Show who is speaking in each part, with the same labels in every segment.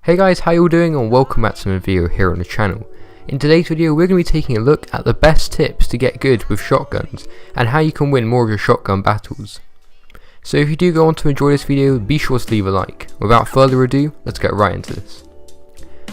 Speaker 1: Hey guys, how you all doing, and welcome back to another video here on the channel. In today's video we're going to be taking a look at the best tips to get good with shotguns and how you can win more of your shotgun battles. So if you do go on to enjoy this video, be sure to leave a like. Without further ado, let's get right into this.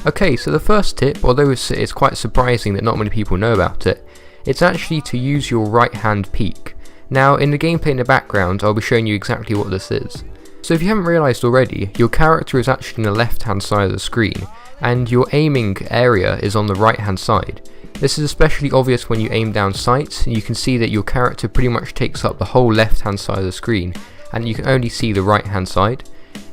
Speaker 1: Okay, so the first tip, although it's quite surprising that not many people know about it, it's actually to use your right hand peek. Now in the gameplay in the background I'll be showing you exactly what this is. So if you haven't realised already, your character is actually on the left hand side of the screen and your aiming area is on the right hand side. This is especially obvious when you aim down sights. You can see that your character pretty much takes up the whole left hand side of the screen and you can only see the right hand side.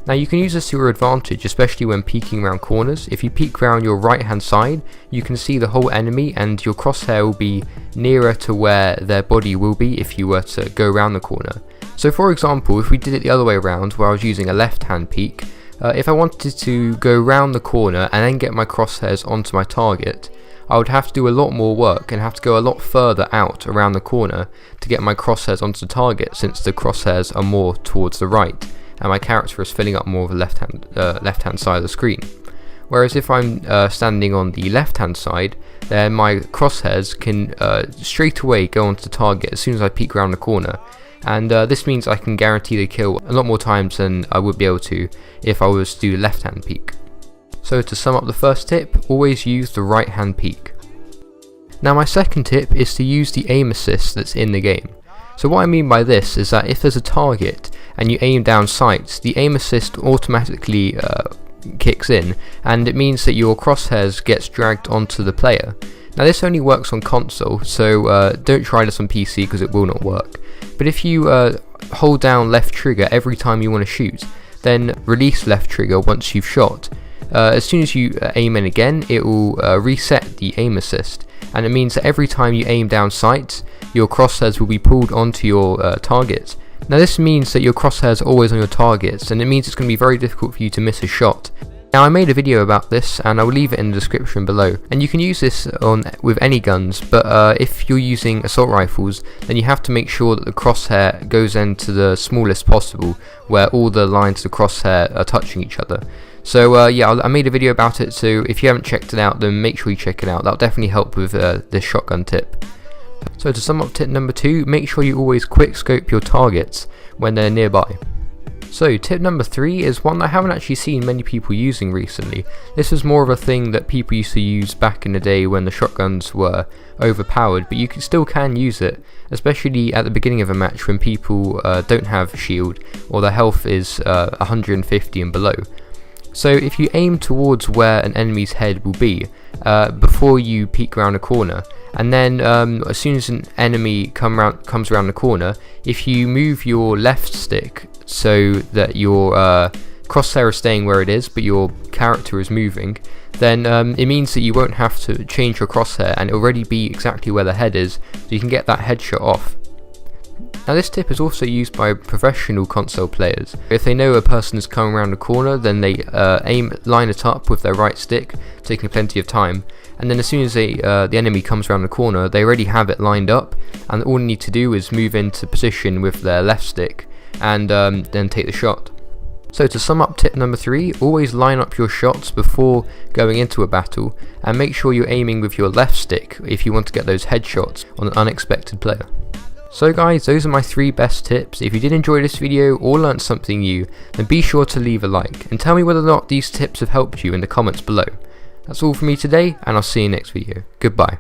Speaker 1: Now you can use this to your advantage, especially when peeking around corners. If you peek around your right hand side, you can see the whole enemy and your crosshair will be nearer to where their body will be if you were to go around the corner. So for example, if we did it the other way around where I was using a left hand peek, if I wanted to go round the corner and then get my crosshairs onto my target, I would have to do a lot more work and have to go a lot further out around the corner to get my crosshairs onto the target, since the crosshairs are more towards the right and my character is filling up more of the left hand side of the screen. Whereas if I'm standing on the left hand side, then my crosshairs can straight away go onto the target as soon as I peek around the corner, and this means I can guarantee the kill a lot more times than I would be able to if I was to do left hand peek. So to sum up the first tip, always use the right hand peek. Now my second tip is to use the aim assist that's in the game. So what I mean by this is that if there's a target and you aim down sights, the aim assist automatically kicks in, and it means that your crosshairs gets dragged onto the player. Now this only works on console, so don't try this on PC because it will not work. But if you hold down left trigger every time you want to shoot, then release left trigger once you've shot, as soon as you aim in again, it will reset the aim assist, and it means that every time you aim down sights, your crosshairs will be pulled onto your targets. Now this means that your crosshairs are always on your targets, and it means it's going to be very difficult for you to miss a shot. Now I made a video about this and I will leave it in the description below, and you can use this with any guns, but if you're using assault rifles, then you have to make sure that the crosshair goes into the smallest possible, where all the lines of the crosshair are touching each other. So yeah, I made a video about it, so if you haven't checked it out, then make sure you check it out. That'll definitely help with this shotgun tip. So to sum up tip number 2, make sure you always quick scope your targets when they're nearby. So tip number 3 is one that I haven't actually seen many people using recently. This is more of a thing that people used to use back in the day when the shotguns were overpowered, but you still can use it, especially at the beginning of a match when people don't have shield or their health is 150 and below. So if you aim towards where an enemy's head will be before you peek around a corner, and then as soon as an enemy comes around the corner, if you move your left stick so that your crosshair is staying where it is but your character is moving, then it means that you won't have to change your crosshair and it'll already be exactly where the head is, so you can get that headshot off. Now this tip is also used by professional console players. If they know a person is coming around the corner, then they line it up with their right stick, taking plenty of time, and then as soon as the enemy comes around the corner, they already have it lined up, and all they need to do is move into position with their left stick and then take the shot. So to sum up tip number 3, always line up your shots before going into a battle, and make sure you're aiming with your left stick if you want to get those headshots on an unexpected player. So guys, those are my 3 best tips. If you did enjoy this video or learnt something new, then be sure to leave a like and tell me whether or not these tips have helped you in the comments below. That's all from me today, and I'll see you next video. Goodbye.